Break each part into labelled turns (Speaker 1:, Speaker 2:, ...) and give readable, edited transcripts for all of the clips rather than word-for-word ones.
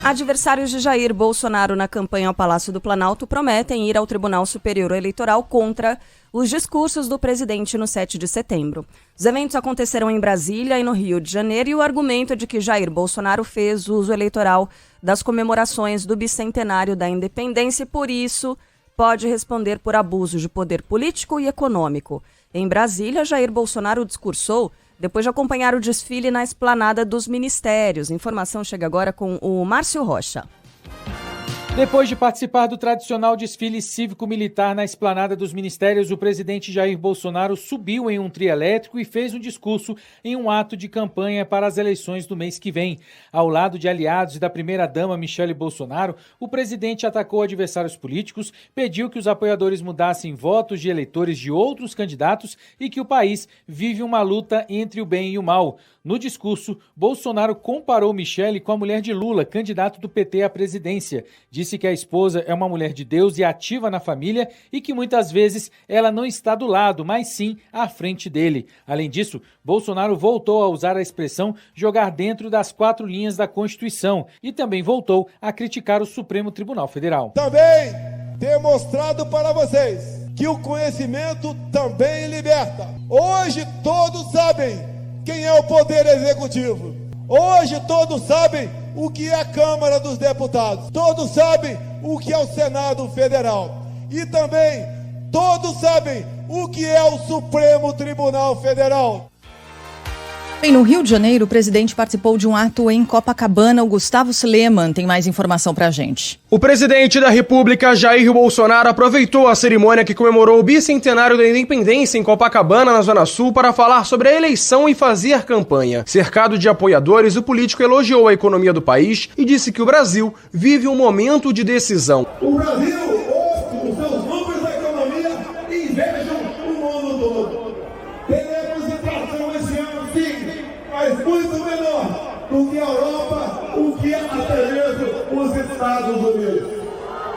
Speaker 1: Adversários de Jair Bolsonaro na campanha ao Palácio do Planalto prometem ir ao Tribunal Superior Eleitoral contra os discursos do presidente no 7 de setembro. Os eventos aconteceram em Brasília e no Rio de Janeiro e o argumento é de que Jair Bolsonaro fez uso eleitoral das comemorações do bicentenário da independência e, por isso, pode responder por abuso de poder político e econômico. Em Brasília, Jair Bolsonaro discursou depois de acompanhar o desfile na esplanada dos ministérios. Informação chega agora com o Márcio Rocha.
Speaker 2: Depois de participar do tradicional desfile cívico-militar na esplanada dos ministérios, o presidente Jair Bolsonaro subiu em um trio elétrico e fez um discurso em um ato de campanha para as eleições do mês que vem. Ao lado de aliados e da primeira-dama Michele Bolsonaro, o presidente atacou adversários políticos, pediu que os apoiadores mudassem votos de eleitores de outros candidatos e que o país vive uma luta entre o bem e o mal. No discurso, Bolsonaro comparou Michele com a mulher de Lula, candidato do PT à presidência. Disse que a esposa é uma mulher de Deus e ativa na família e que muitas vezes ela não está do lado, mas sim à frente dele. Além disso, Bolsonaro voltou a usar a expressão jogar dentro das 4 linhas da Constituição e também voltou a criticar o Supremo Tribunal Federal.
Speaker 3: Também ter mostrado para vocês que o conhecimento também liberta. Hoje todos sabem quem é o Poder Executivo. Hoje todos sabem o que é a Câmara dos Deputados. Todos sabem o que é o Senado Federal. E também todos sabem o que é o Supremo Tribunal Federal.
Speaker 4: Bem, no Rio de Janeiro, o presidente participou de um ato em Copacabana. O Gustavo Sleman tem mais informação pra gente.
Speaker 5: O presidente da República, Jair Bolsonaro, aproveitou a cerimônia que comemorou o bicentenário da independência em Copacabana, na Zona Sul, para falar sobre a eleição e fazer campanha. Cercado de apoiadores, o político elogiou a economia do país e disse que o Brasil vive um momento de decisão.
Speaker 3: O Brasil, hoje, os seus números da economia invejam o mundo todo. Teremos inflação esse ano, sim, mas muito menor do que a Europa, o que é até mesmo os Estados Unidos.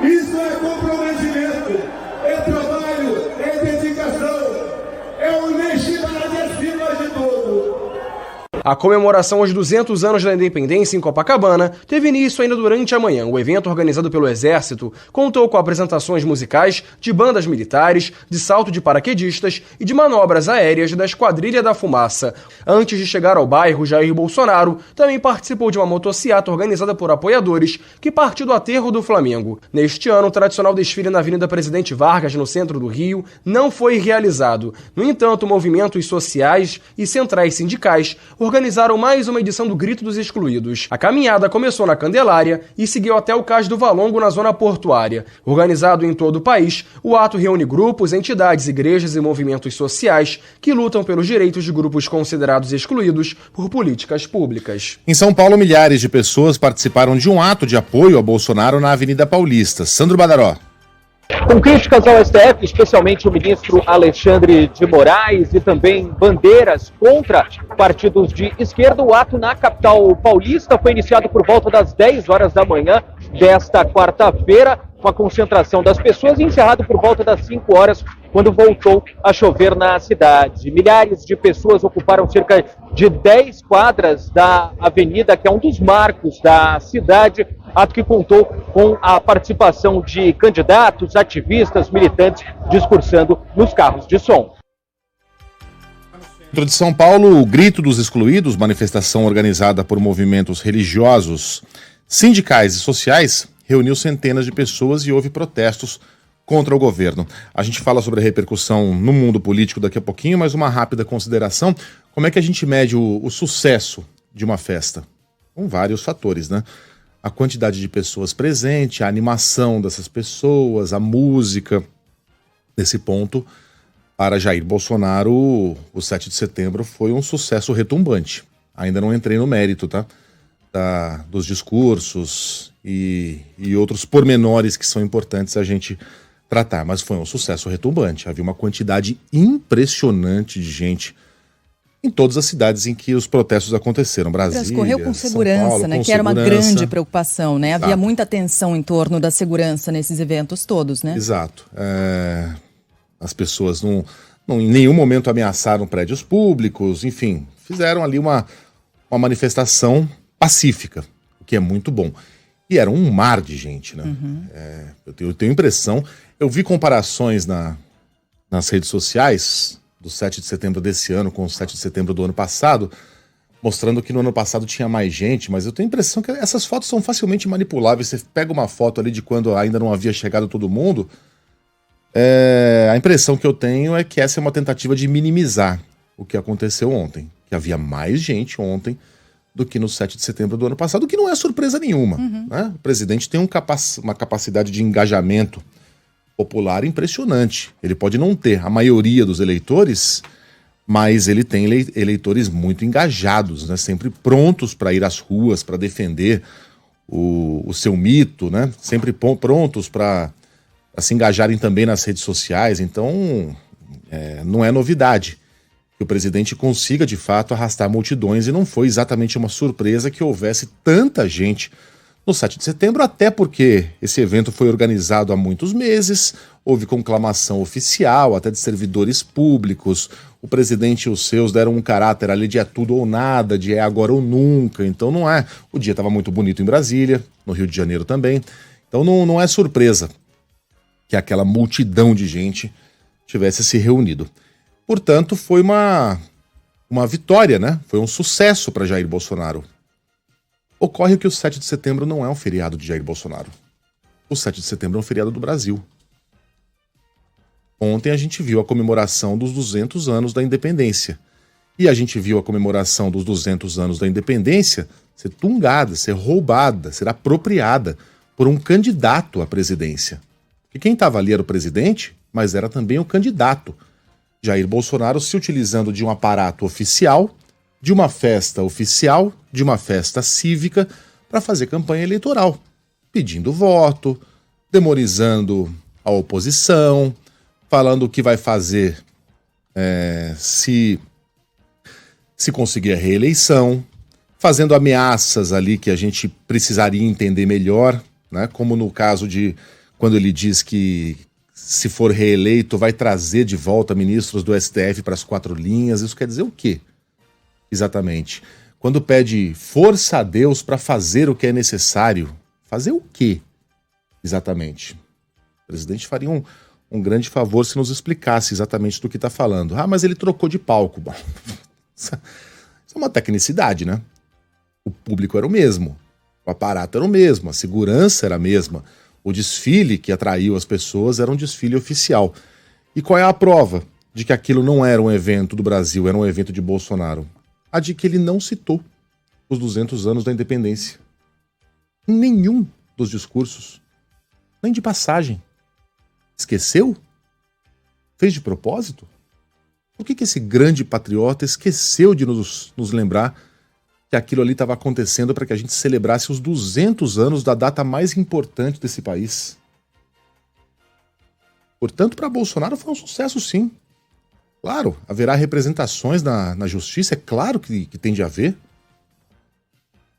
Speaker 3: Isso é comprometimento, é trabalho, é dedicação, é honestidade acima de tudo.
Speaker 5: A comemoração aos 200 anos da independência em Copacabana teve início ainda durante a manhã. O evento, organizado pelo Exército, contou com apresentações musicais de bandas militares, de salto de paraquedistas e de manobras aéreas da Esquadrilha da Fumaça. Antes de chegar ao bairro, Jair Bolsonaro também participou de uma motociata organizada por apoiadores que partiu do aterro do Flamengo. Neste ano, o tradicional desfile na Avenida Presidente Vargas, no centro do Rio, não foi realizado. No entanto, movimentos sociais e centrais sindicais organizaram mais uma edição do Grito dos Excluídos. A caminhada começou na Candelária e seguiu até o Cais do Valongo, na zona portuária. Organizado em todo o país, o ato reúne grupos, entidades, igrejas e movimentos sociais que lutam pelos direitos de grupos considerados excluídos por políticas públicas.
Speaker 6: Em São Paulo, milhares de pessoas participaram de um ato de apoio a Bolsonaro na Avenida Paulista. Sandro Badaró.
Speaker 7: Com críticas ao STF, especialmente o ministro Alexandre de Moraes, e também bandeiras contra partidos de esquerda, o ato na capital paulista foi iniciado por volta das 10 horas da manhã desta quarta-feira, com a concentração das pessoas, e encerrado por volta das 5 horas, quando voltou a chover na cidade. Milhares de pessoas ocuparam cerca de 10 quadras da avenida, que é um dos marcos da cidade, ato que contou com a participação de candidatos, ativistas, militantes, discursando nos carros de som.
Speaker 6: Dentro de São Paulo, o Grito dos Excluídos, manifestação organizada por movimentos religiosos, sindicais e sociais, reuniu centenas de pessoas e houve protestos contra o governo. A gente fala sobre a repercussão no mundo político daqui a pouquinho, mas uma rápida consideração. Como é que a gente mede o sucesso de uma festa? Com vários fatores, né? A quantidade de pessoas presentes, a animação dessas pessoas, a música. Nesse ponto, para Jair Bolsonaro, o 7 de setembro foi um sucesso retumbante. Ainda não entrei no mérito, tá? Dos discursos e outros pormenores que são importantes a gente tratar, mas foi um sucesso retumbante. Havia uma quantidade impressionante de gente em todas as cidades em que os protestos aconteceram. Brasília,
Speaker 4: transcorreu com segurança,
Speaker 6: São Paulo,
Speaker 4: né?
Speaker 6: com
Speaker 4: Que era uma
Speaker 6: segurança.
Speaker 4: grande preocupação, né? Havia muita tensão em torno da segurança nesses eventos todos, né?
Speaker 6: Exato. As pessoas não em nenhum momento ameaçaram prédios públicos, enfim, fizeram ali uma manifestação pacífica, o que é muito bom. E era um mar de gente, né? Eu tenho impressão... Eu vi comparações nas redes sociais do 7 de setembro desse ano com o 7 de setembro do ano passado, mostrando que no ano passado tinha mais gente, mas eu tenho a impressão que essas fotos são facilmente manipuláveis. Você pega uma foto ali de quando ainda não havia chegado todo mundo, a impressão que eu tenho é que essa é uma tentativa de minimizar o que aconteceu ontem, que havia mais gente ontem do que no 7 de setembro do ano passado, o que não é surpresa nenhuma. Né? O presidente tem uma capacidade de engajamento popular impressionante. Ele pode não ter a maioria dos eleitores, mas ele tem eleitores muito engajados, né? Sempre prontos para ir às ruas, para defender o seu mito, né? Sempre prontos para se engajarem também nas redes sociais. Então, não é novidade que o presidente consiga, de fato, arrastar multidões, e não foi exatamente uma surpresa que houvesse tanta gente no 7 de setembro, até porque esse evento foi organizado há muitos meses, houve conclamação oficial, até de servidores públicos, o presidente e os seus deram um caráter ali de é tudo ou nada, de é agora ou nunca, então não é. O dia estava muito bonito em Brasília, no Rio de Janeiro também, então não é surpresa que aquela multidão de gente tivesse se reunido. Portanto, foi uma vitória, né? Foi um sucesso para Jair Bolsonaro. Ocorre que o 7 de setembro não é um feriado de Jair Bolsonaro. O 7 de setembro é um feriado do Brasil. Ontem a gente viu a comemoração dos 200 anos da independência. E a gente viu a comemoração dos 200 anos da independência ser tungada, ser roubada, ser apropriada por um candidato à presidência. Porque quem estava ali era o presidente, mas era também o candidato. Jair Bolsonaro se utilizando de um aparato oficial, de uma festa oficial, de uma festa cívica, para fazer campanha eleitoral, pedindo voto, demonizando a oposição, falando o que vai fazer se conseguir a reeleição, fazendo ameaças ali que a gente precisaria entender melhor, né? Como no caso de quando ele diz que se for reeleito vai trazer de volta ministros do STF para as 4 linhas. Isso quer dizer o quê? Exatamente. Quando pede força a Deus para fazer o que é necessário, fazer o quê? Exatamente. O presidente faria um grande favor se nos explicasse exatamente do que está falando. Ah, mas ele trocou de palco. Bom, isso é uma tecnicidade, né? O público era o mesmo, o aparato era o mesmo, a segurança era a mesma, o desfile que atraiu as pessoas era um desfile oficial. E qual é a prova de que aquilo não era um evento do Brasil, era um evento de Bolsonaro? A de que ele não citou os 200 anos da independência. Em nenhum dos discursos, nem de passagem. Esqueceu? Fez de propósito? Por que esse grande patriota esqueceu de nos lembrar que aquilo ali estava acontecendo para que a gente celebrasse os 200 anos da data mais importante desse país? Portanto, para Bolsonaro foi um sucesso, sim. Claro, haverá representações na justiça, é claro que tem de haver.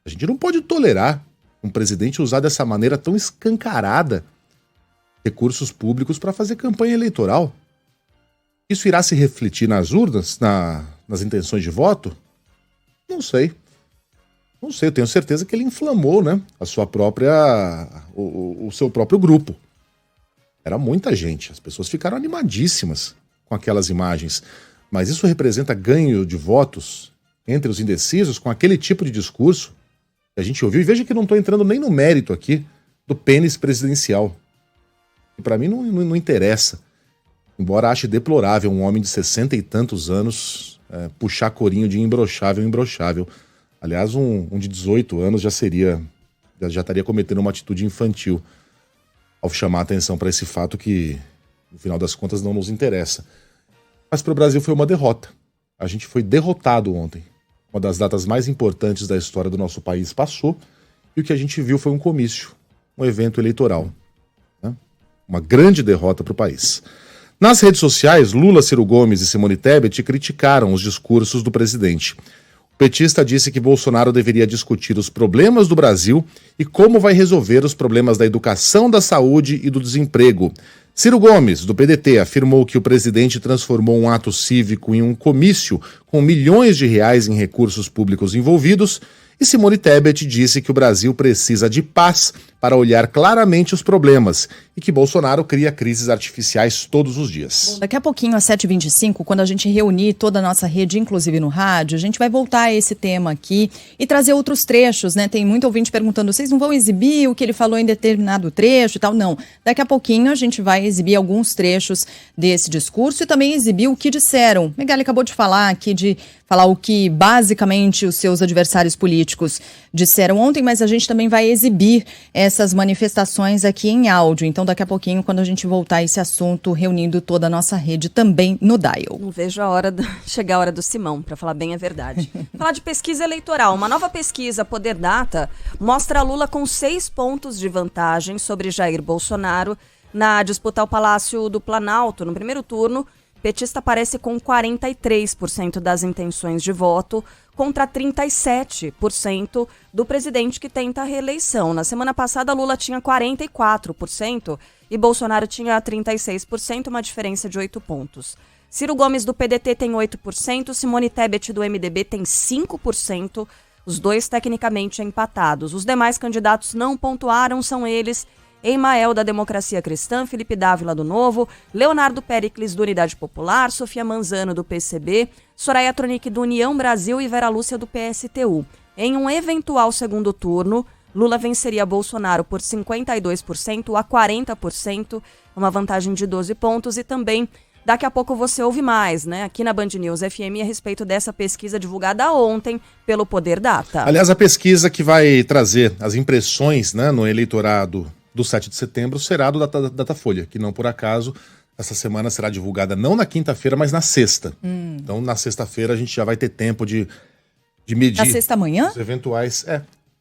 Speaker 6: A gente não pode tolerar um presidente usar dessa maneira tão escancarada recursos públicos para fazer campanha eleitoral. Isso irá se refletir nas urnas, nas intenções de voto? Não sei. Não sei, eu tenho certeza que ele inflamou, né, o seu próprio grupo. Era muita gente, as pessoas ficaram animadíssimas com aquelas imagens. Mas isso representa ganho de votos entre os indecisos com aquele tipo de discurso que a gente ouviu? E veja que não estou entrando nem no mérito aqui do pênis presidencial. E para mim não interessa. Embora ache deplorável um homem de 60 e tantos anos puxar corinho de imbrochável. Aliás, um de 18 anos já estaria cometendo uma atitude infantil ao chamar a atenção para esse fato que, no final das contas, não nos interessa. Mas para o Brasil foi uma derrota. A gente foi derrotado ontem. Uma das datas mais importantes da história do nosso país passou, e o que a gente viu foi um comício, um evento eleitoral. Né? Uma grande derrota para o país. Nas redes sociais, Lula, Ciro Gomes e Simone Tebet criticaram os discursos do presidente. O petista disse que Bolsonaro deveria discutir os problemas do Brasil e como vai resolver os problemas da educação, da saúde e do desemprego. Ciro Gomes, do PDT, afirmou que o presidente transformou um ato cívico em um comício com milhões de reais em recursos públicos envolvidos E Simone Tebet disse que o Brasil precisa de paz para olhar claramente os problemas e que Bolsonaro cria crises artificiais todos os dias.
Speaker 4: Daqui a pouquinho, às 7h25, quando a gente reunir toda a nossa rede, inclusive no rádio, a gente vai voltar a esse tema aqui e trazer outros trechos, né? Tem muito ouvinte perguntando, vocês não vão exibir o que ele falou em determinado trecho e tal? Não. Daqui a pouquinho a gente vai exibir alguns trechos desse discurso e também exibir o que disseram. Megali acabou de falar aqui, de falar o que basicamente os seus adversários políticos disseram ontem, mas a gente também vai exibir essas manifestações aqui em áudio. Então, daqui a pouquinho, quando a gente voltar a esse assunto, reunindo toda a nossa rede também no Dial.
Speaker 1: Não vejo a hora de chegar a hora do Simão, para falar bem a verdade. Falar de pesquisa eleitoral. Uma nova pesquisa, Poder Data, mostra Lula com 6 pontos de vantagem sobre Jair Bolsonaro na disputa ao Palácio do Planalto. No primeiro turno, petista aparece com 43% das intenções de voto contra 37% do presidente que tenta a reeleição. Na semana passada, Lula tinha 44% e Bolsonaro tinha 36%, uma diferença de 8 pontos. Ciro Gomes, do PDT, tem 8%, Simone Tebet, do MDB, tem 5%, os dois tecnicamente empatados. Os demais candidatos não pontuaram, são eles Emael, da Democracia Cristã, Felipe Dávila, do Novo, Leonardo Péricles, do Unidade Popular, Sofia Manzano, do PCB, Soraya Tronic, do União Brasil e Vera Lúcia, do PSTU. Em um eventual segundo turno, Lula venceria Bolsonaro por 52% a 40%, uma vantagem de 12 pontos, e também daqui a pouco você ouve mais, né, aqui na Band News FM, a respeito dessa pesquisa divulgada ontem pelo Poder Data.
Speaker 6: Aliás, a pesquisa que vai trazer as impressões, né, no eleitorado do 7 de setembro será do Datafolha, que não por acaso essa semana será divulgada não na quinta-feira, mas na sexta. Então, na sexta-feira a gente já vai ter tempo de medir.
Speaker 4: Na sexta manhã?
Speaker 6: Os eventuais.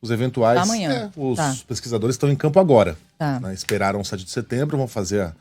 Speaker 6: Os eventuais.
Speaker 4: Amanhã.
Speaker 6: Os pesquisadores estão em campo agora.
Speaker 4: Tá.
Speaker 6: Né, esperaram o 7 de setembro, vão fazer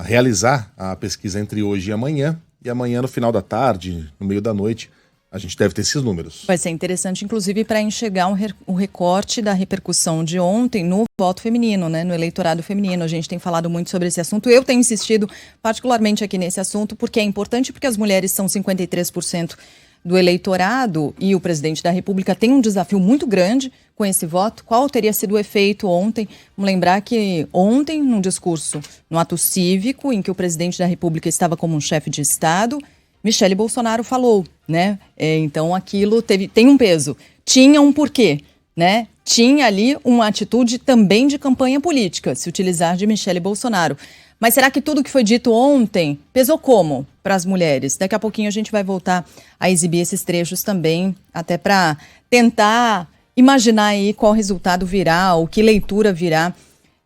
Speaker 6: realizar a pesquisa entre hoje e amanhã. E amanhã, no final da tarde, no meio da noite, a gente deve ter esses números.
Speaker 4: Vai ser interessante, inclusive, para enxergar um recorte da repercussão de ontem no voto feminino, né, no eleitorado feminino. A gente tem falado muito sobre esse assunto. Eu tenho insistido particularmente aqui nesse assunto, porque é importante, porque as mulheres são 53% do eleitorado e o presidente da República tem um desafio muito grande com esse voto. Qual teria sido o efeito ontem? Vamos lembrar que ontem, num discurso, no ato cívico, em que o presidente da República estava como um chefe de Estado, Michele Bolsonaro falou, né? Então aquilo tem um peso, tinha um porquê, né? Tinha ali uma atitude também de campanha política, se utilizar de Michele Bolsonaro. Mas será que tudo que foi dito ontem pesou como para as mulheres? Daqui a pouquinho a gente vai voltar a exibir esses trechos também, até para tentar imaginar aí qual resultado virá, ou que leitura virá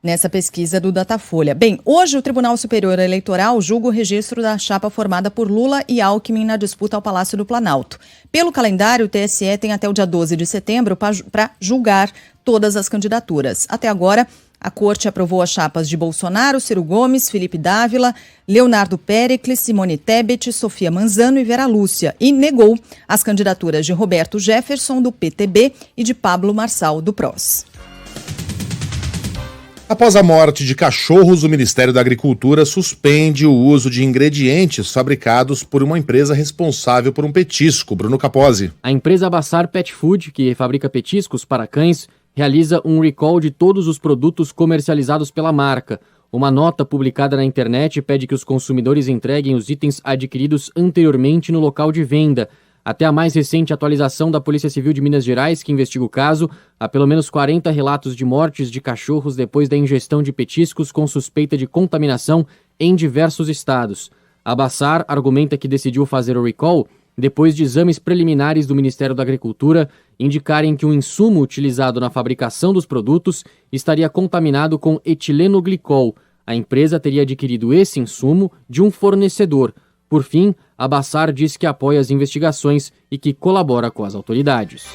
Speaker 4: nessa pesquisa do Datafolha. Bem, hoje o Tribunal Superior Eleitoral julga o registro da chapa formada por Lula e Alckmin na disputa ao Palácio do Planalto. Pelo calendário, o TSE tem até o dia 12 de setembro para julgar todas as candidaturas. Até agora, a Corte aprovou as chapas de Bolsonaro, Ciro Gomes, Felipe Dávila, Leonardo Péricles, Simone Tebet, Sofia Manzano e Vera Lúcia e negou as candidaturas de Roberto Jefferson, do PTB, e de Pablo Marçal, do PROS.
Speaker 6: Após a morte de cachorros, o Ministério da Agricultura suspende o uso de ingredientes fabricados por uma empresa responsável por um petisco. Bruno Capozzi.
Speaker 8: A empresa Bassar Pet Food, que fabrica petiscos para cães, realiza um recall de todos os produtos comercializados pela marca. Uma nota publicada na internet pede que os consumidores entreguem os itens adquiridos anteriormente no local de venda. Até a mais recente atualização da Polícia Civil de Minas Gerais, que investiga o caso, há pelo menos 40 relatos de mortes de cachorros depois da ingestão de petiscos com suspeita de contaminação em diversos estados. A Bassar argumenta que decidiu fazer o recall depois de exames preliminares do Ministério da Agricultura indicarem que o insumo utilizado na fabricação dos produtos estaria contaminado com etilenoglicol. A empresa teria adquirido esse insumo de um fornecedor. Por fim, a Bassar diz que apoia as investigações e que colabora com as autoridades.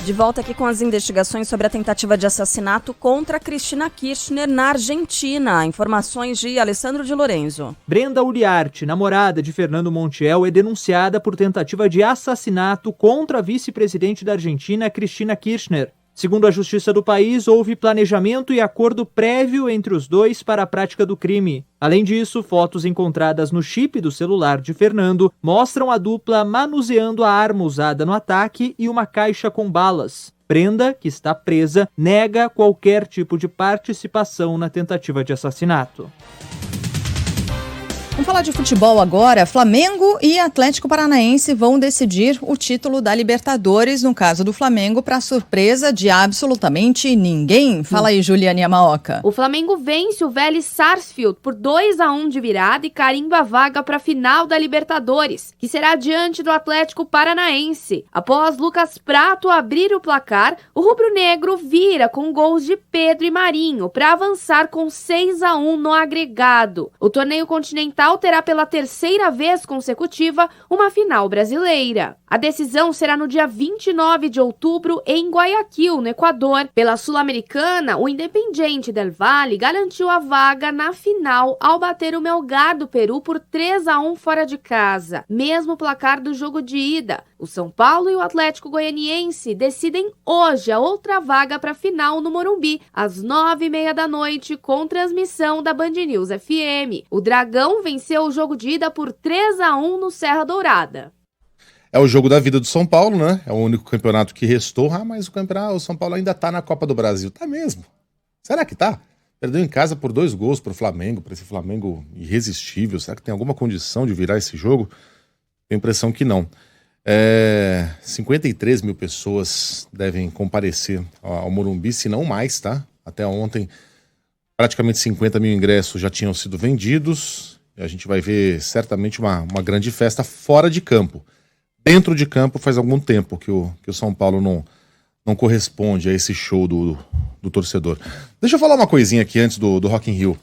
Speaker 1: De volta aqui com as investigações sobre a tentativa de assassinato contra Cristina Kirchner na Argentina. Informações de Alessandro de Lorenzo.
Speaker 9: Brenda Uriarte, namorada de Fernando Montiel, é denunciada por tentativa de assassinato contra a vice-presidente da Argentina, Cristina Kirchner. Segundo a Justiça do país, houve planejamento e acordo prévio entre os dois para a prática do crime. Além disso, fotos encontradas no chip do celular de Fernando mostram a dupla manuseando a arma usada no ataque e uma caixa com balas. Brenda, que está presa, nega qualquer tipo de participação na tentativa de assassinato.
Speaker 4: Vamos falar de futebol agora. Flamengo e Atlético Paranaense vão decidir o título da Libertadores, no caso do Flamengo, para surpresa de absolutamente ninguém. Fala aí, Juliane Amaoka.
Speaker 10: O Flamengo vence o Vélez Sarsfield por 2-1 de virada e carimba a vaga para a final da Libertadores, que será diante do Atlético Paranaense. Após Lucas Prato abrir o placar, o rubro-negro vira com gols de Pedro e Marinho para avançar com 6-1 no agregado. O torneio continental terá pela terceira vez consecutiva uma final brasileira. A decisão será no dia 29 de outubro em Guayaquil, no Equador. Pela Sul-Americana, o Independiente del Valle garantiu a vaga na final ao bater o Melgar do Peru por 3-1 fora de casa, mesmo placar do jogo de ida. O São Paulo e o Atlético Goianiense decidem hoje a outra vaga para a final no Morumbi, às 9h30 da noite, com transmissão da Band News FM. O Dragão venceu o jogo de ida por 3-1 no Serra Dourada.
Speaker 6: É o jogo da vida do São Paulo, né? É o único campeonato que restou. Mas o São Paulo ainda tá na Copa do Brasil. Tá mesmo? Será que tá? Perdeu em casa por 2 gols pro Flamengo, para esse Flamengo irresistível. Será que tem alguma condição de virar esse jogo? Tenho a impressão que não. 53 mil pessoas devem comparecer ao Morumbi, se não mais, tá? Até ontem, praticamente 50 mil ingressos já tinham sido vendidos. E a gente vai ver certamente uma grande festa fora de campo. Dentro de campo faz algum tempo que o São Paulo não corresponde a esse show do torcedor. Deixa eu falar uma coisinha aqui antes do Rock in Rio.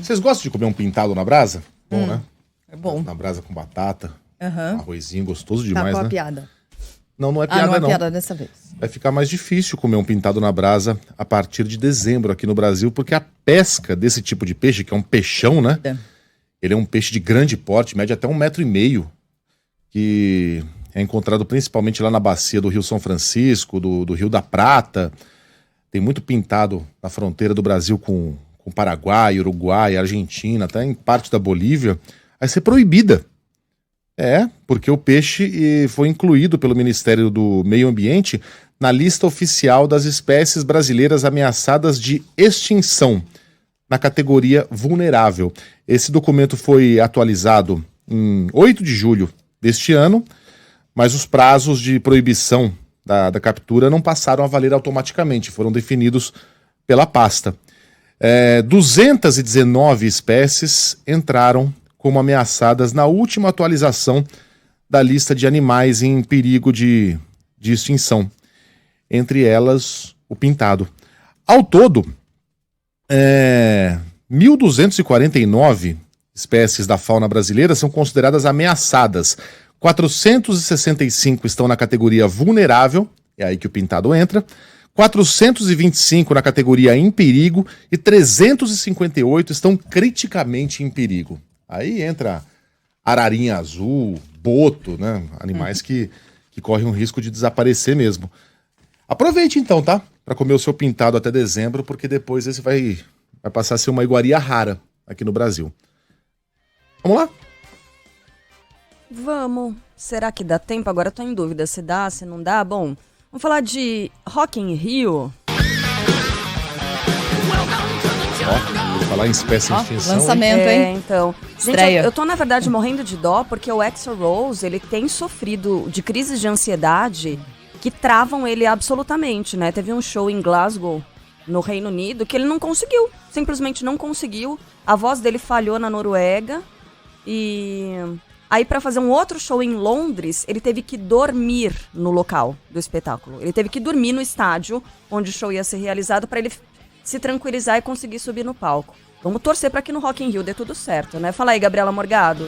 Speaker 6: Vocês gostam de comer um pintado na brasa? Bom, né?
Speaker 4: É bom.
Speaker 6: Na brasa com batata,
Speaker 4: Uhum.
Speaker 6: arrozinho gostoso demais,
Speaker 4: tá com
Speaker 6: né?
Speaker 4: a piada.
Speaker 6: Não é piada
Speaker 4: não. Não é
Speaker 6: não.
Speaker 4: piada dessa vez.
Speaker 6: Vai ficar mais difícil comer um pintado na brasa a partir de dezembro aqui no Brasil, porque a pesca desse tipo de peixe, que é um peixão, né? Ele é um peixe de grande porte, mede até 1,5 metro, que é encontrado principalmente lá na bacia do Rio São Francisco, do Rio da Prata. Tem muito pintado na fronteira do Brasil com Paraguai, Uruguai, Argentina, até em parte da Bolívia. Vai ser proibida. Porque o peixe foi incluído pelo Ministério do Meio Ambiente na lista oficial das espécies brasileiras ameaçadas de extinção, na categoria vulnerável. Esse documento foi atualizado em 8 de julho deste ano, mas os prazos de proibição da captura não passaram a valer automaticamente, foram definidos pela pasta. 219 espécies entraram como ameaçadas na última atualização da lista de animais em perigo de extinção, entre elas o pintado. Ao todo, 1.249 espécies da fauna brasileira são consideradas ameaçadas. 465 estão na categoria vulnerável, é aí que o pintado entra, 425 na categoria em perigo e 358 estão criticamente em perigo. Aí entra ararinha azul, boto, né? Animais que correm um risco de desaparecer mesmo. Aproveite então, tá? Para comer o seu pintado até dezembro, porque depois esse vai passar a ser uma iguaria rara aqui no Brasil. Vamos lá?
Speaker 1: Vamos. Será que dá tempo? Agora eu tô em dúvida se dá, se não dá. Bom, vamos falar de Rock in Rio.
Speaker 6: Vou falar em espécie de extinção.
Speaker 4: Lançamento, hein?
Speaker 1: Então.
Speaker 4: Estreia.
Speaker 1: Gente, eu tô, na verdade, morrendo de dó, porque o Axl Rose, ele tem sofrido de crises de ansiedade que travam ele absolutamente, né? Teve um show em Glasgow, no Reino Unido, que ele não conseguiu. Simplesmente não conseguiu. A voz dele falhou na Noruega. E aí, pra fazer um outro show em Londres, ele teve que dormir no local do espetáculo. Ele teve que dormir no estádio onde o show ia ser realizado pra ele se tranquilizar e conseguir subir no palco. Vamos torcer pra que no Rock in Rio dê tudo certo, né? Fala aí, Gabriela Morgado.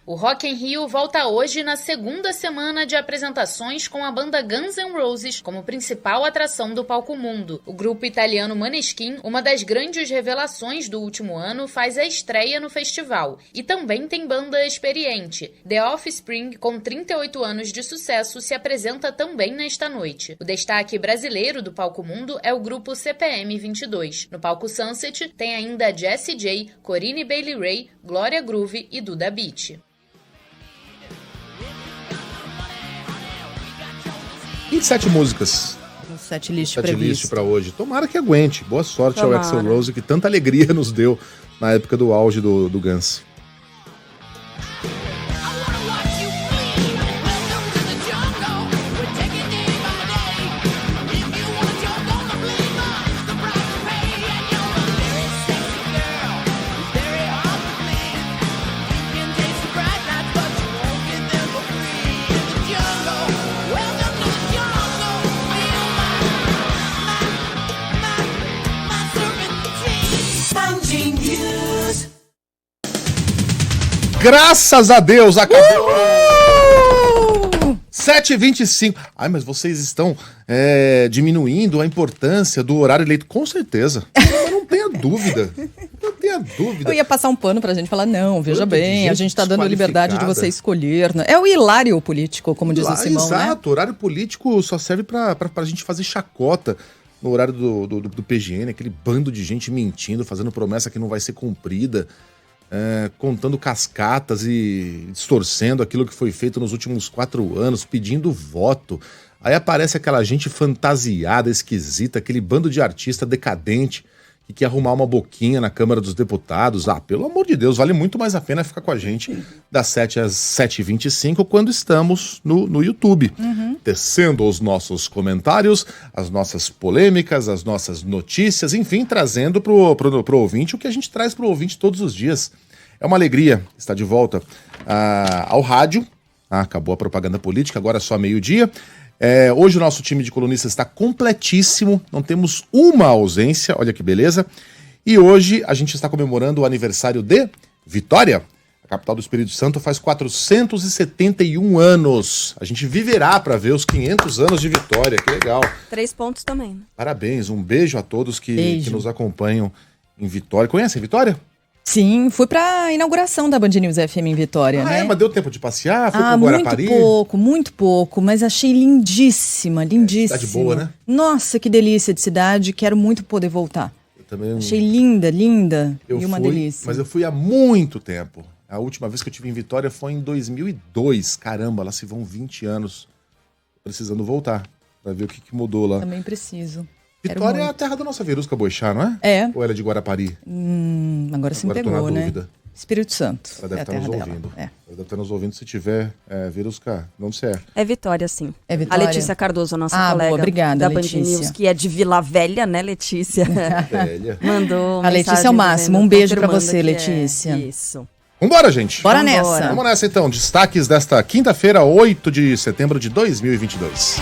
Speaker 11: O Rock in Rio volta hoje na segunda semana de apresentações com a banda Guns N' Roses como principal atração do palco mundo. O grupo italiano Maneskin, uma das grandes revelações do último ano, faz a estreia no festival. E também tem banda experiente. The Offspring, com 38 anos de sucesso, se apresenta também nesta noite. O destaque brasileiro do palco mundo é o grupo CPM 22. No palco Sunset tem ainda Jessie J, Corinne Bailey Rae, Glória Groove e Duda Beat.
Speaker 6: E 7 músicas.
Speaker 4: O setlist
Speaker 6: Setlist para hoje. Tomara que aguente. Boa sorte
Speaker 1: Tomara.
Speaker 6: ao Axl Rose, que tanta alegria nos deu na época do auge do Guns. Graças a Deus, acabou! 7h25. Ai, mas vocês estão diminuindo a importância do horário eleito. Com certeza. Não tenha dúvida. Não tenha dúvida.
Speaker 4: Eu ia passar um pano pra gente falar, não, veja
Speaker 6: Quanto
Speaker 4: bem,
Speaker 6: de
Speaker 4: a gente tá dando liberdade de você
Speaker 6: desqualificada.
Speaker 4: escolher. Né? É o hilário político, como diz o Simão,
Speaker 6: Exato,
Speaker 4: né?
Speaker 6: horário político só serve pra gente fazer chacota no horário do PGN, aquele bando de gente mentindo, fazendo promessa que não vai ser cumprida. Contando cascatas e distorcendo aquilo que foi feito nos últimos 4 anos, pedindo voto. Aí aparece aquela gente fantasiada, esquisita, aquele bando de artista decadente que quer arrumar uma boquinha na Câmara dos Deputados. Pelo amor de Deus, vale muito mais a pena ficar com a gente das 7 às 7h25 quando estamos no YouTube, tecendo os nossos comentários, as nossas polêmicas, as nossas notícias, enfim, trazendo pro ouvinte o que a gente traz pro ouvinte todos os dias. É uma alegria estar de volta ao rádio. Acabou a propaganda política, agora é só meio-dia. Hoje o nosso time de colunistas está completíssimo, não temos uma ausência, olha que beleza. E hoje a gente está comemorando o aniversário de Vitória. A capital do Espírito Santo faz 471 anos. A gente viverá para ver os 500 anos de Vitória, que legal.
Speaker 1: 3 pontos também. Né?
Speaker 6: Parabéns, um beijo a todos que nos acompanham em Vitória. Conhecem Vitória?
Speaker 4: Sim, fui pra inauguração da Band News FM em Vitória, né?
Speaker 6: Mas deu tempo de passear? Foi pro Guarapari?
Speaker 4: Muito pouco, mas achei lindíssima.
Speaker 6: Cidade boa, né?
Speaker 4: Nossa, que delícia de cidade, quero muito poder voltar.
Speaker 6: Eu também...
Speaker 4: Achei linda e uma delícia.
Speaker 6: Mas eu fui há muito tempo. A última vez que eu estive em Vitória foi em 2002. Caramba, lá se vão 20 anos. Precisando voltar, pra ver o que mudou lá.
Speaker 4: Também preciso.
Speaker 6: Vitória é a terra da nossa Verusca Boixá, não é?
Speaker 4: É.
Speaker 6: Ou ela é de Guarapari?
Speaker 4: Agora você me pegou, né?
Speaker 6: Dúvida.
Speaker 4: Espírito Santo.
Speaker 6: Ela deve estar nos ouvindo.
Speaker 4: Ela
Speaker 6: deve estar nos ouvindo se tiver Verusca. Não sei.
Speaker 1: É Vitória, sim.
Speaker 4: É Vitória.
Speaker 1: A Letícia Cardoso, nossa colega
Speaker 4: boa, obrigada,
Speaker 1: da Band
Speaker 4: Letícia.
Speaker 1: News, que é de Vila Velha, né, Letícia?
Speaker 6: Velha.
Speaker 1: Mandou
Speaker 4: A Letícia é o máximo. Um beijo pra você, Letícia.
Speaker 1: Isso.
Speaker 6: Vambora, gente.
Speaker 4: Bora nessa.
Speaker 6: Vamos nessa, então. Destaques desta quinta-feira, 8 de setembro de 2022.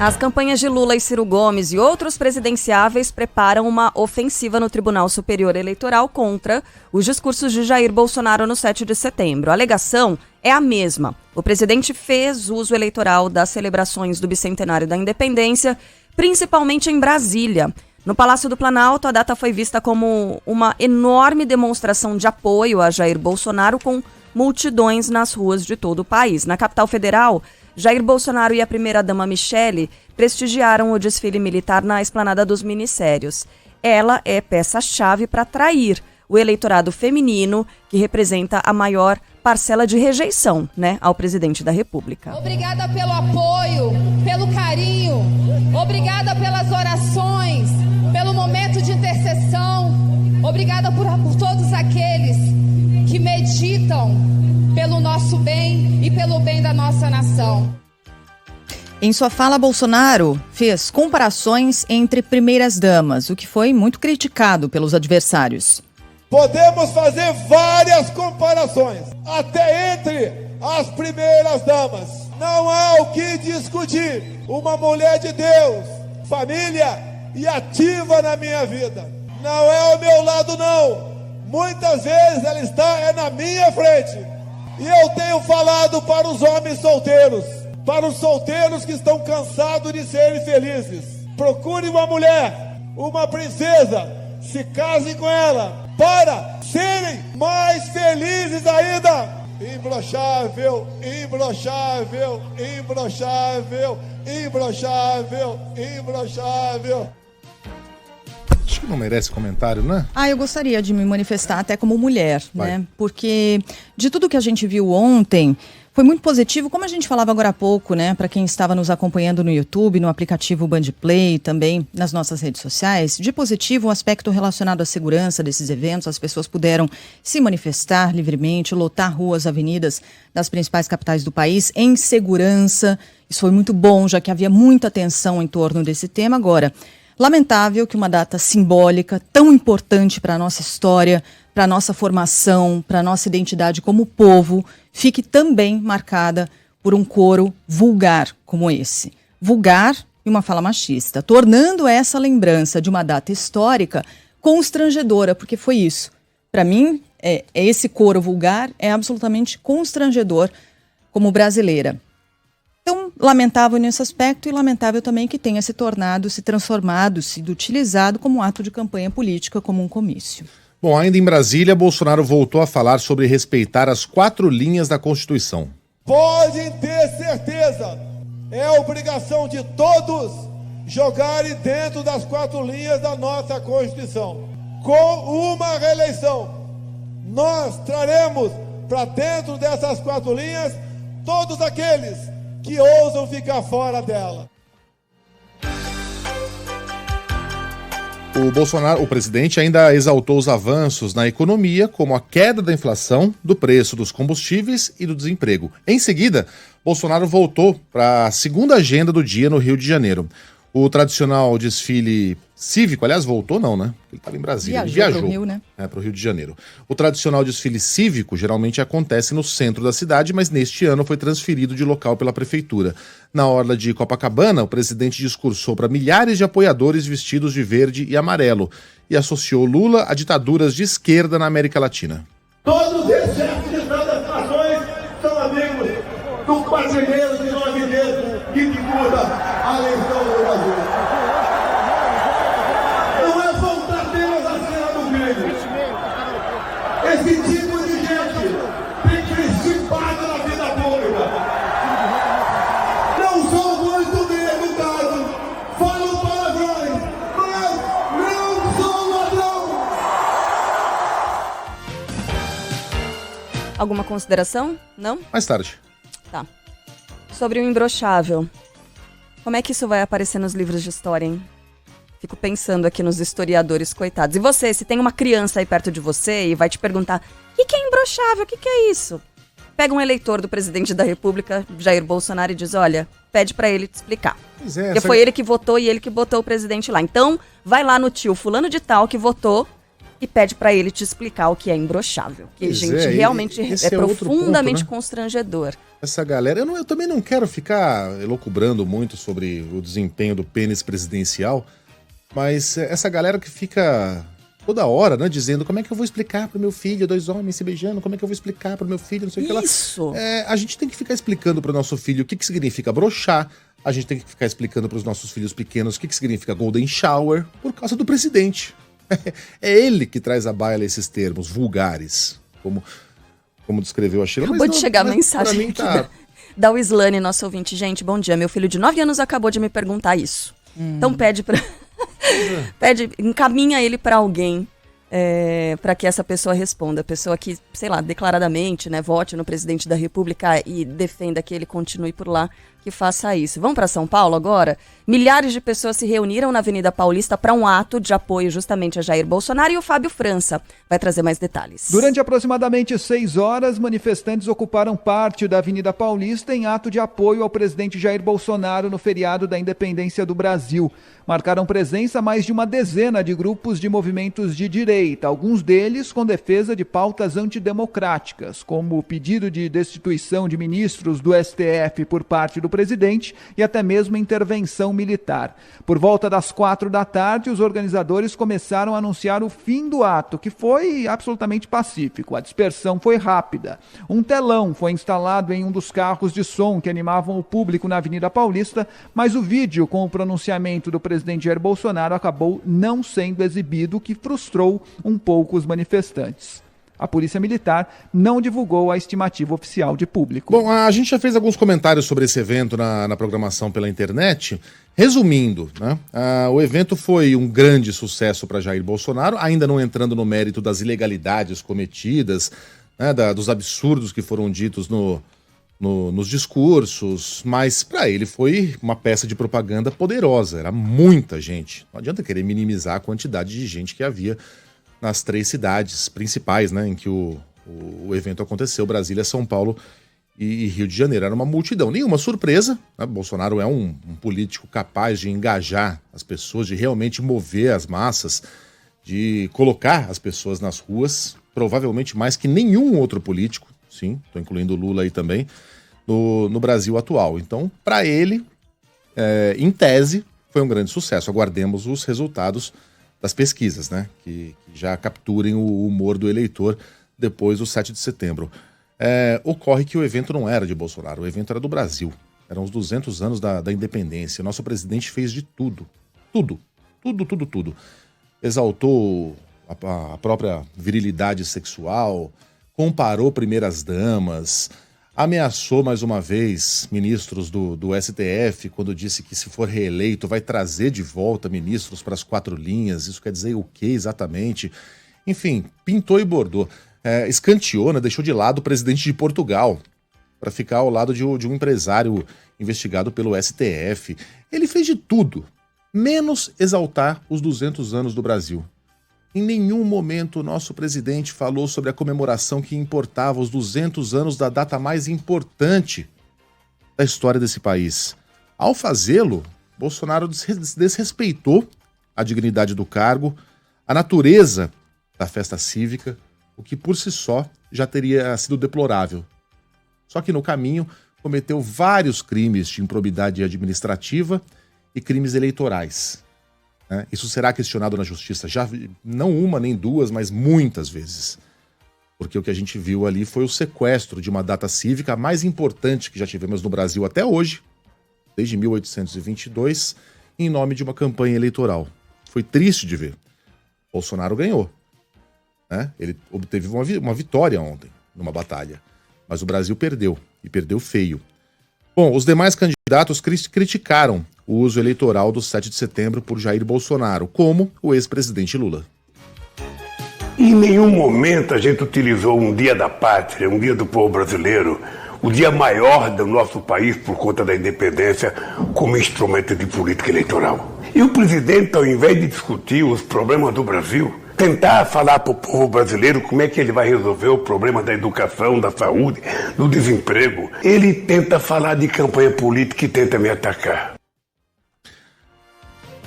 Speaker 1: As campanhas de Lula e Ciro Gomes e outros presidenciáveis preparam uma ofensiva no Tribunal Superior Eleitoral contra os discursos de Jair Bolsonaro no 7 de setembro. A alegação é a mesma. O presidente fez uso eleitoral das celebrações do bicentenário da independência, principalmente em Brasília. No Palácio do Planalto, a data foi vista como uma enorme demonstração de apoio a Jair Bolsonaro, com multidões nas ruas de todo o país. Na capital federal, Jair Bolsonaro e a primeira-dama Michele prestigiaram o desfile militar na Esplanada dos Ministérios. Ela é peça-chave para atrair o eleitorado feminino, que representa a maior parcela de rejeição, né, ao presidente da República.
Speaker 12: Obrigada pelo apoio, pelo carinho, obrigada pelas orações, pelo momento de intercessão, obrigada por todos aqueles que meditam pelo nosso bem e pelo bem da nossa nação.
Speaker 4: Em sua fala, Bolsonaro fez comparações entre primeiras-damas, o que foi muito criticado pelos adversários.
Speaker 3: Podemos fazer várias comparações, até entre as primeiras damas. Não há o que discutir. Uma mulher de Deus, família e ativa na minha vida. Não é ao meu lado, não. muitas vezes ela está na minha frente. E eu tenho falado para os homens solteiros, para os solteiros que estão cansados de serem felizes. Procure uma mulher, uma princesa, se casem com ela, para serem mais felizes ainda. Imbrochável, imbrochável, imbrochável, imbrochável, imbrochável.
Speaker 6: Acho que não merece comentário, né?
Speaker 4: Eu gostaria de me manifestar até como mulher, né? Porque de tudo que a gente viu ontem, foi muito positivo, como a gente falava agora há pouco, né? Para quem estava nos acompanhando no YouTube, no aplicativo Bandplay, também nas nossas redes sociais, de positivo o aspecto relacionado à segurança desses eventos, as pessoas puderam se manifestar livremente, lotar ruas, avenidas das principais capitais do país em segurança. Isso foi muito bom, já que havia muita tensão em torno desse tema. Agora, lamentável que uma data simbólica, tão importante para a nossa história, para a nossa formação, para a nossa identidade como povo, fique também marcada por um coro vulgar como esse. Vulgar e uma fala machista, tornando essa lembrança de uma data histórica constrangedora, porque foi isso. Para mim, esse coro vulgar é absolutamente constrangedor como brasileira. Então, lamentável nesse aspecto e lamentável também que tenha se tornado, se transformado, sido utilizado como ato de campanha política, como um comício.
Speaker 6: Bom, ainda em Brasília, Bolsonaro voltou a falar sobre respeitar as 4 linhas da Constituição.
Speaker 3: Podem ter certeza, é obrigação de todos jogarem dentro das 4 linhas da nossa Constituição. Com uma reeleição, nós traremos para dentro dessas 4 linhas todos aqueles que ousam ficar fora dela.
Speaker 6: O Bolsonaro, o presidente, ainda exaltou os avanços na economia, como a queda da inflação, do preço dos combustíveis e do desemprego. Em seguida, Bolsonaro voltou para a segunda agenda do dia no Rio de Janeiro. O tradicional desfile cívico, aliás, voltou não, né? Ele estava em Brasília, ele viajou para o Rio, né? Para o Rio de Janeiro. O tradicional desfile cívico geralmente acontece no centro da cidade, mas neste ano foi transferido de local pela prefeitura. Na orla de Copacabana, o presidente discursou para milhares de apoiadores vestidos de verde e amarelo e associou Lula a ditaduras de esquerda na América Latina.
Speaker 3: Todos esses chefes de tantas nações são amigos do brasileiro de nome dele que disputa a eleição do Brasil. Não é voltar apenas a cena do crime. Esse tipo de gente tem que ser chipado na vida pública. Não sou muito bem educado, falo palavrões, mas não sou ladrão.
Speaker 1: Alguma consideração? Não?
Speaker 6: Mais tarde.
Speaker 1: Tá. Sobre o imbrochável. Como é que isso vai aparecer nos livros de história, hein? Fico pensando aqui nos historiadores, coitados. E você, se tem uma criança aí perto de você e vai te perguntar o que é imbrochável, o que é isso? Pega um eleitor do presidente da República, Jair Bolsonaro, e diz, olha, pede pra ele te explicar. Porque foi ele que votou e ele que botou o presidente lá. Então, vai lá no tio fulano de tal que votou e pede pra ele te explicar o que é imbrochável. Que, gente, realmente é profundamente constrangedor.
Speaker 6: Essa galera, eu também não quero ficar elucubrando muito sobre o desempenho do pênis presidencial, mas essa galera que fica toda hora, né, dizendo como é que eu vou explicar pro meu filho, 2 homens se beijando, como é que eu vou explicar pro meu filho, não sei o que lá.
Speaker 1: Isso!
Speaker 6: A gente tem que ficar explicando pro nosso filho o que significa broxar, a gente tem que ficar explicando pros nossos filhos pequenos o que significa golden shower, por causa do presidente. É ele que traz à baila esses termos vulgares, como descreveu a Sheila.
Speaker 1: Acabou de chegar a mensagem aqui da Wislane, nosso ouvinte. Gente, bom dia. Meu filho de 9 anos acabou de me perguntar isso. Então pede pra... encaminha ele pra alguém para que essa pessoa responda. A pessoa que, sei lá, declaradamente, né, vote no presidente da República e defenda que ele continue por lá, que faça isso. Vamos para São Paulo agora? Milhares de pessoas se reuniram na Avenida Paulista para um ato de apoio justamente a Jair Bolsonaro, e o Fábio França vai trazer mais detalhes.
Speaker 13: Durante aproximadamente 6 horas, manifestantes ocuparam parte da Avenida Paulista em ato de apoio ao presidente Jair Bolsonaro no feriado da Independência do Brasil. Marcaram presença mais de uma dezena de grupos de movimentos de direita, alguns deles com defesa de pautas antidemocráticas, como o pedido de destituição de ministros do STF por parte do presidente e até mesmo intervenção militar. Por volta das 16h, os organizadores começaram a anunciar o fim do ato, que foi absolutamente pacífico. A dispersão foi rápida. Um telão foi instalado em um dos carros de som que animavam o público na Avenida Paulista, mas o vídeo com o pronunciamento do presidente Jair Bolsonaro acabou não sendo exibido, o que frustrou um pouco os manifestantes. A Polícia Militar não divulgou a estimativa oficial de público.
Speaker 6: Bom, a gente já fez alguns comentários sobre esse evento na programação pela internet. Resumindo, né, o evento foi um grande sucesso para Jair Bolsonaro, ainda não entrando no mérito das ilegalidades cometidas, né, dos absurdos que foram ditos nos discursos, mas para ele foi uma peça de propaganda poderosa, era muita gente. Não adianta querer minimizar a quantidade de gente que havia nas 3 cidades principais, né, em que o evento aconteceu, Brasília, São Paulo e Rio de Janeiro. Era uma multidão, nenhuma surpresa, né? Bolsonaro é um político capaz de engajar as pessoas, de realmente mover as massas, de colocar as pessoas nas ruas, provavelmente mais que nenhum outro político, sim, estou incluindo o Lula aí também, no Brasil atual. Então, para ele, em tese, foi um grande sucesso. Aguardemos os resultados das pesquisas, né, que já capturem o humor do eleitor depois do 7 de setembro. Ocorre que o evento não era de Bolsonaro, o evento era do Brasil. Eram os 200 anos da independência. O nosso presidente fez de tudo. Tudo. Exaltou a própria virilidade sexual, comparou primeiras damas, ameaçou mais uma vez ministros do STF quando disse que, se for reeleito, vai trazer de volta ministros para as 4 linhas. Isso quer dizer o que exatamente? Enfim, pintou e bordou. Escanteou, né, deixou de lado o presidente de Portugal para ficar ao lado de um empresário investigado pelo STF. Ele fez de tudo, menos exaltar os 200 anos do Brasil. Em nenhum momento o nosso presidente falou sobre a comemoração que importava os 200 anos da data mais importante da história desse país. Ao fazê-lo, Bolsonaro desrespeitou a dignidade do cargo, a natureza da festa cívica, o que por si só já teria sido deplorável. Só que no caminho cometeu vários crimes de improbidade administrativa e crimes eleitorais. Isso será questionado na justiça, já não uma nem duas, mas muitas vezes. Porque o que a gente viu ali foi o sequestro de uma data cívica, a mais importante que já tivemos no Brasil até hoje, desde 1822, em nome de uma campanha eleitoral. Foi triste de ver. Bolsonaro ganhou, né? Ele obteve uma vitória ontem, numa batalha. Mas o Brasil perdeu, e perdeu feio. Bom, os demais candidatos criticaram o uso eleitoral do 7 de setembro por Jair Bolsonaro, como o ex-presidente Lula.
Speaker 14: Em nenhum momento a gente utilizou um dia da pátria, um dia do povo brasileiro, o dia maior do nosso país por conta da independência, como instrumento de política eleitoral. E o presidente, ao invés de discutir os problemas do Brasil, tentar falar para o povo brasileiro como é que ele vai resolver o problema da educação, da saúde, do desemprego, ele tenta falar de campanha política e tenta me atacar.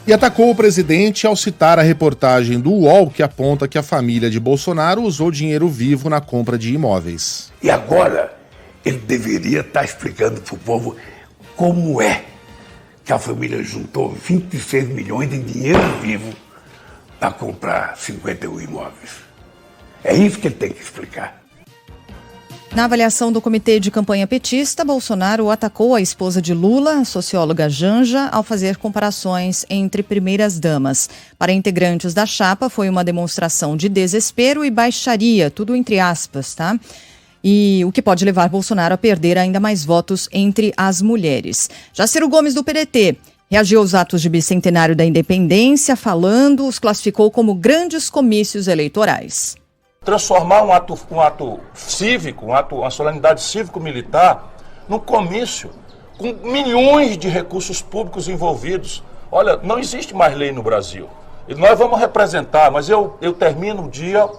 Speaker 6: E atacou o presidente ao citar a reportagem do UOL que aponta que a família de Bolsonaro usou dinheiro vivo na compra de imóveis.
Speaker 14: E agora ele deveria estar explicando para o povo como é que a família juntou 26 milhões em dinheiro vivo para comprar 51 imóveis. É isso que ele tem que explicar.
Speaker 4: Na avaliação do comitê de campanha petista, Bolsonaro atacou a esposa de Lula, a socióloga Janja, ao fazer comparações entre primeiras damas. Para integrantes da chapa, foi uma demonstração de desespero e baixaria, tudo entre aspas, tá? E o que pode levar Bolsonaro a perder ainda mais votos entre as mulheres. Já Ciro Gomes, do PDT, reagiu aos atos de bicentenário da independência, falando, os classificou como grandes comícios eleitorais.
Speaker 15: Transformar um ato cívico, uma solenidade cívico-militar, num comício, com milhões de recursos públicos envolvidos. Olha, não existe mais lei no Brasil. E nós vamos representar, mas eu termino o dia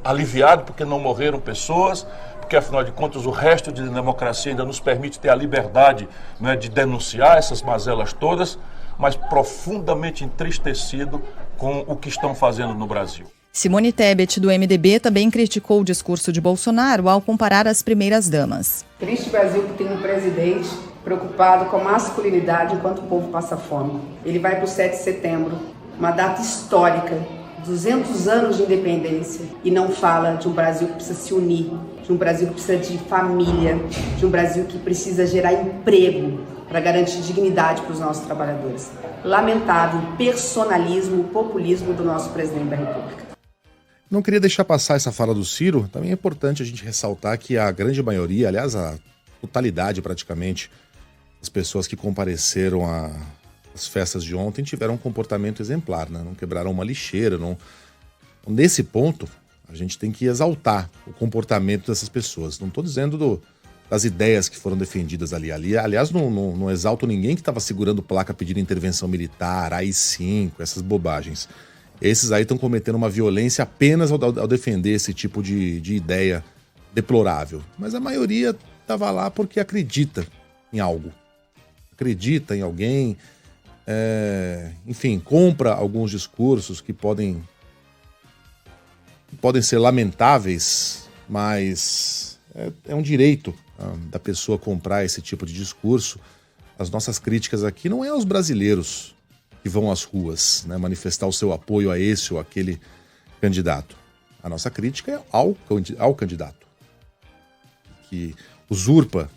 Speaker 15: aliviado porque não morreram pessoas, porque afinal de contas o resto da democracia ainda nos permite ter a liberdade, né, de denunciar essas mazelas todas, mas profundamente entristecido com o que estão fazendo no Brasil.
Speaker 4: Simone Tebet, do MDB, também criticou o discurso de Bolsonaro ao comparar as primeiras damas.
Speaker 16: Triste Brasil que tem um presidente preocupado com a masculinidade enquanto o povo passa fome. Ele vai para o 7 de setembro, uma data histórica, 200 anos de independência, e não fala de um Brasil que precisa se unir, de um Brasil que precisa de família, de um Brasil que precisa gerar emprego para garantir dignidade para os nossos trabalhadores. Lamentável o personalismo, o populismo do nosso presidente da República.
Speaker 6: Não queria deixar passar essa fala do Ciro. Também é importante a gente ressaltar que a grande maioria, aliás, a totalidade praticamente, das pessoas que compareceram às festas de ontem tiveram um comportamento exemplar, né? Não quebraram uma lixeira. Não... Nesse ponto, a gente tem que exaltar o comportamento dessas pessoas. Não estou dizendo das ideias que foram defendidas ali. Aliás, não exalto ninguém que estava segurando placa pedindo intervenção militar, AI-5, essas bobagens. Esses aí estão cometendo uma violência apenas ao defender esse tipo de ideia deplorável. Mas a maioria estava lá porque acredita em algo. Acredita em alguém, enfim, compra alguns discursos que podem ser lamentáveis, mas é um direito da pessoa comprar esse tipo de discurso. As nossas críticas aqui não é aos brasileiros que vão às ruas, né, manifestar o seu apoio a esse ou aquele candidato. A nossa crítica é ao candidato, que usurpa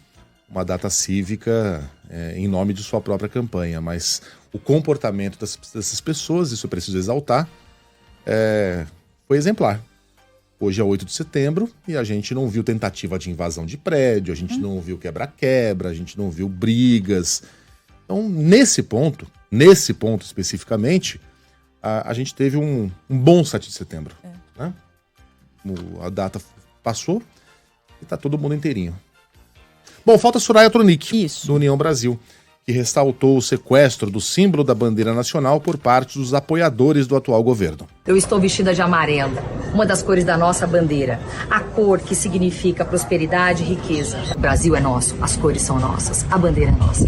Speaker 6: uma data cívica em nome de sua própria campanha, mas o comportamento dessas pessoas, isso eu preciso exaltar, foi exemplar. Hoje é 8 de setembro e a gente não viu tentativa de invasão de prédio, a gente não viu quebra-quebra, a gente não viu brigas. Então, nesse ponto especificamente, a gente teve um bom 7 de setembro. Né? A data passou e tá todo mundo inteirinho. Bom, falta Soraya Tronic, do União Brasil, que ressaltou o sequestro do símbolo da bandeira nacional por parte dos apoiadores do atual governo.
Speaker 17: Eu estou vestida de amarelo, uma das cores da nossa bandeira. A cor que significa prosperidade e riqueza. O Brasil é nosso, as cores são nossas, a bandeira é nossa.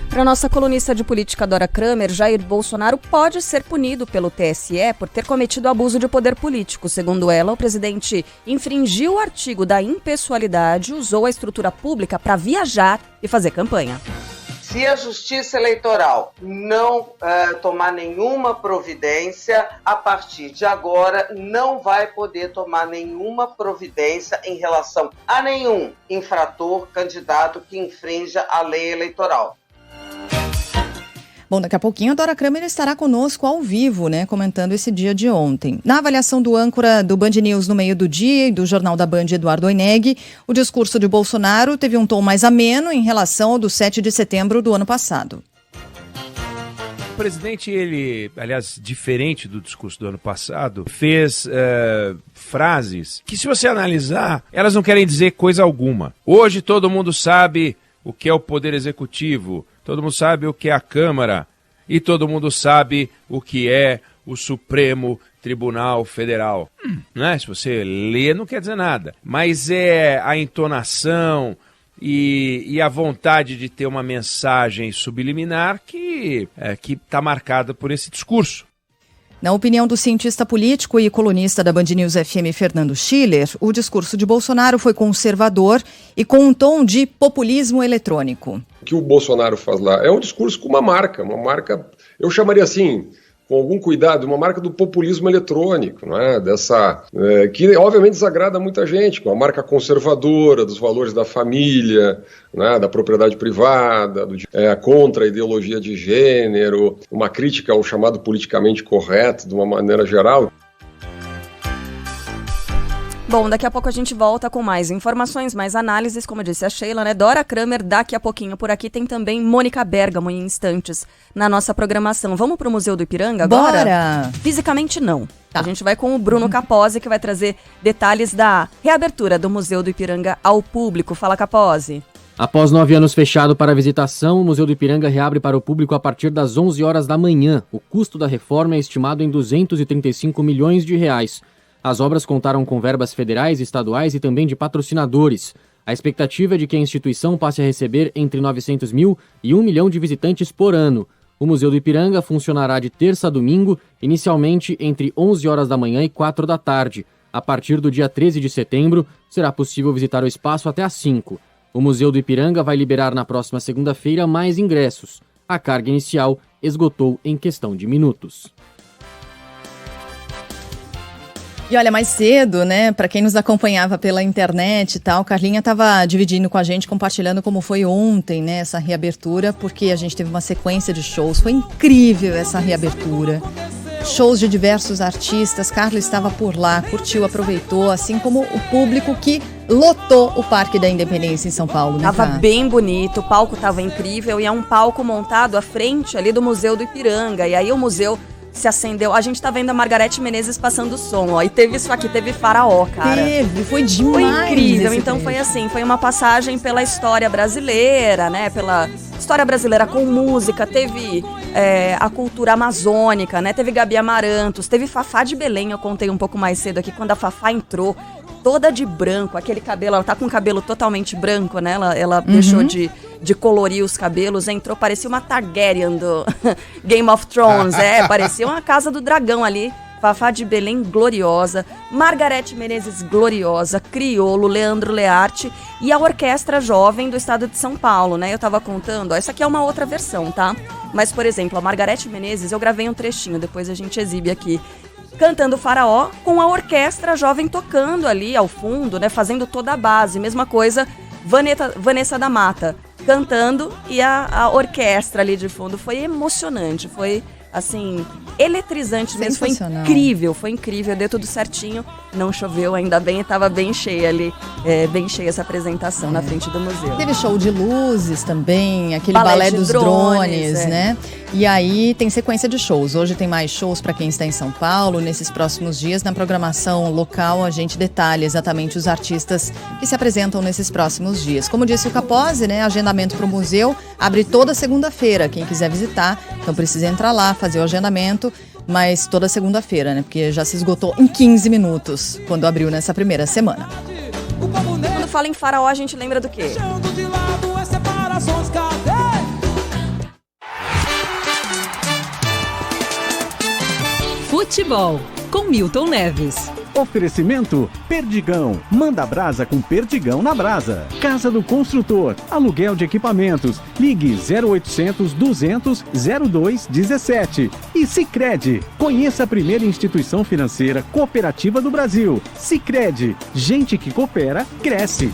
Speaker 1: Para nossa colunista de política Dora Kramer, Jair Bolsonaro pode ser punido pelo TSE por ter cometido abuso de poder político. Segundo ela, o presidente infringiu o artigo da impessoalidade e usou a estrutura pública para viajar e fazer campanha.
Speaker 18: Se a Justiça Eleitoral não tomar nenhuma providência, a partir de agora não vai poder tomar nenhuma providência em relação a nenhum infrator, candidato que infrinja a lei eleitoral.
Speaker 4: Bom, daqui a pouquinho a Dora Kramer estará conosco ao vivo, né, comentando esse dia de ontem. Na avaliação do âncora do Band News no meio do dia e do Jornal da Band, Eduardo Oineg, o discurso de Bolsonaro teve um tom mais ameno em relação ao do 7 de setembro do ano passado.
Speaker 19: O presidente, ele, aliás, diferente do discurso do ano passado, fez frases que, se você analisar, elas não querem dizer coisa alguma. Hoje todo mundo sabe o que é o Poder Executivo, todo mundo sabe o que é a Câmara e todo mundo sabe o que é o Supremo Tribunal Federal. Né? Se você lê, não quer dizer nada. Mas é a entonação e a vontade de ter uma mensagem subliminar que está marcada por esse discurso.
Speaker 4: Na opinião do cientista político e colunista da Band News FM, Fernando Schiller, o discurso de Bolsonaro foi conservador e com um tom de populismo eletrônico.
Speaker 20: O que o Bolsonaro faz lá é um discurso com uma marca, eu chamaria assim, com algum cuidado, uma marca do populismo eletrônico, não é? Que obviamente desagrada muita gente, com a marca conservadora dos valores da família, né? Da propriedade privada, contra a ideologia de gênero, uma crítica ao chamado politicamente correto de uma maneira geral.
Speaker 1: Bom, daqui a pouco a gente volta com mais informações, mais análises, como disse a Sheila, né? Dora Kramer, daqui a pouquinho por aqui tem também Mônica Bergamo em instantes na nossa programação. Vamos pro Museu do Ipiranga agora?
Speaker 4: Bora!
Speaker 1: Fisicamente não. Tá. A gente vai com o Bruno Capozzi, que vai trazer detalhes da reabertura do Museu do Ipiranga ao público. Fala, Capozzi.
Speaker 8: Após 9 anos fechado para visitação, o Museu do Ipiranga reabre para o público a partir das 11 horas da manhã. O custo da reforma é estimado em 235 milhões de reais. As obras contaram com verbas federais, estaduais e também de patrocinadores. A expectativa é de que a instituição passe a receber entre 900 mil e 1 milhão de visitantes por ano. O Museu do Ipiranga funcionará de terça a domingo, inicialmente entre 11 horas da manhã e 4 da tarde. A partir do dia 13 de setembro, será possível visitar o espaço até às 5. O Museu do Ipiranga vai liberar na próxima segunda-feira mais ingressos. A carga inicial esgotou em questão de minutos.
Speaker 4: E olha, mais cedo, né, para quem nos acompanhava pela internet e tal, Carlinha estava dividindo com a gente, compartilhando como foi ontem, né, essa reabertura, porque a gente teve uma sequência de shows, foi incrível essa reabertura. Shows de diversos artistas, Carlos estava por lá, curtiu, aproveitou, assim como o público que lotou o Parque da Independência em São Paulo. Né,
Speaker 1: tava bem bonito, o palco tava incrível e é um palco montado à frente ali do Museu do Ipiranga, e aí o museu se acendeu. A gente tá vendo a Margareth Menezes passando o som, ó. E teve isso aqui, teve Faraó, cara.
Speaker 4: Foi demais.
Speaker 1: Foi incrível. Então foi assim, foi uma passagem pela história brasileira, né? Pela história brasileira com música. Teve a cultura amazônica, né? Teve Gabi Amarantos, teve Fafá de Belém, eu contei um pouco mais cedo aqui, quando a Fafá entrou, toda de branco, aquele cabelo, ela tá com o cabelo totalmente branco, né? Ela deixou de colorir os cabelos, entrou, parecia uma Targaryen do Game of Thrones, parecia uma casa do dragão ali. Fafá de Belém, gloriosa, Margareth Menezes, gloriosa, Criolo, Leandro Learte e a Orquestra Jovem do Estado de São Paulo, né? Eu tava contando, ó, essa aqui é uma outra versão, tá? Mas, por exemplo, a Margareth Menezes, eu gravei um trechinho, depois a gente exibe aqui, cantando Faraó, com a Orquestra Jovem tocando ali ao fundo, né? Fazendo toda a base, mesma coisa, Vanessa da Mata cantando e a orquestra ali de fundo. Foi emocionante, foi assim, eletrizante mesmo, foi incrível, deu tudo certinho, não choveu, ainda bem, estava bem cheia ali, bem cheia essa apresentação na frente do museu.
Speaker 4: Teve show de luzes também, aquele balé dos drones, né? E aí tem sequência de shows, hoje tem mais shows para quem está em São Paulo, nesses próximos dias, na programação local a gente detalha exatamente os artistas que se apresentam nesses próximos dias. Como disse o Capozzi, né, agendamento para o museu abre toda segunda-feira, quem quiser visitar, então precisa entrar lá, fazer o agendamento, mas toda segunda-feira, né? Porque já se esgotou em 15 minutos quando abriu nessa primeira semana.
Speaker 1: Quando fala em Faraó, a gente lembra do quê?
Speaker 21: Futebol, com Milton Neves. Oferecimento Perdigão. Manda brasa com Perdigão na brasa. Casa do Construtor. Aluguel de equipamentos. Ligue 0800 200 0217. E Sicredi. Conheça a primeira instituição financeira cooperativa do Brasil. Sicredi. Gente que coopera, cresce.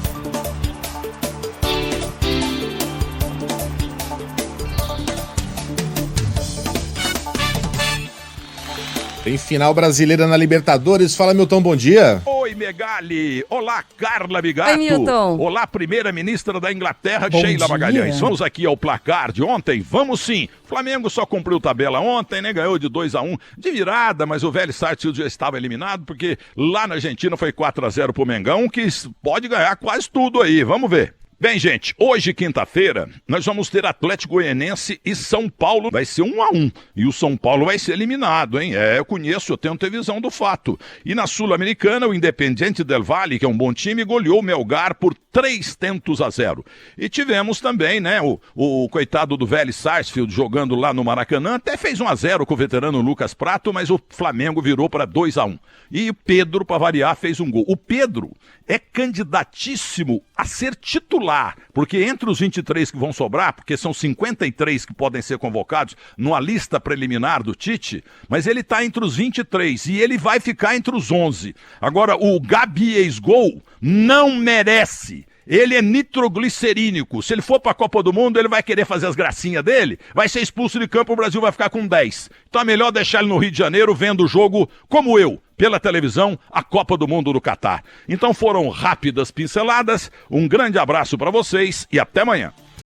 Speaker 6: Tem final brasileira na Libertadores. Fala, Milton, bom dia.
Speaker 22: Oi, Megali. Olá, Carla Bigato.
Speaker 1: Oi, Milton.
Speaker 22: Olá, primeira-ministra da Inglaterra, Sheila Magalhães. Vamos aqui ao placar de ontem? Vamos sim. Flamengo só cumpriu tabela ontem, né? Ganhou de 2-1 de virada, mas o Vélez Sarsfield já estava eliminado, porque lá na Argentina foi 4-0 pro Mengão, que pode ganhar quase tudo aí. Vamos ver. Bem, gente, hoje, quinta-feira, nós vamos ter Atlético Goianiense e São Paulo. Vai ser 1-1. E o São Paulo vai ser eliminado, hein? Eu conheço, eu tenho televisão do fato. E na Sul-Americana, o Independiente del Valle, que é um bom time, goleou o Melgar por 3-0. E tivemos também, né, o coitado do Vélez Sarsfield jogando lá no Maracanã. Até fez 1-0 com o veterano Lucas Prato, mas o Flamengo virou para 2-1. E o Pedro, para variar, fez um gol. O Pedro é candidatíssimo a ser titular, porque entre os 23 que vão sobrar, porque são 53 que podem ser convocados numa lista preliminar do Tite, mas ele está entre os 23 e ele vai ficar entre os 11. Agora, o Gabi ex-gol não merece. Ele é nitroglicerínico. Se ele for para a Copa do Mundo, ele vai querer fazer as gracinhas dele, vai ser expulso de campo, o Brasil vai ficar com 10. Então é melhor deixar ele no Rio de Janeiro vendo o jogo como eu, pela televisão, a Copa do Mundo do Catar. Então foram rápidas pinceladas, um grande abraço para vocês e até amanhã.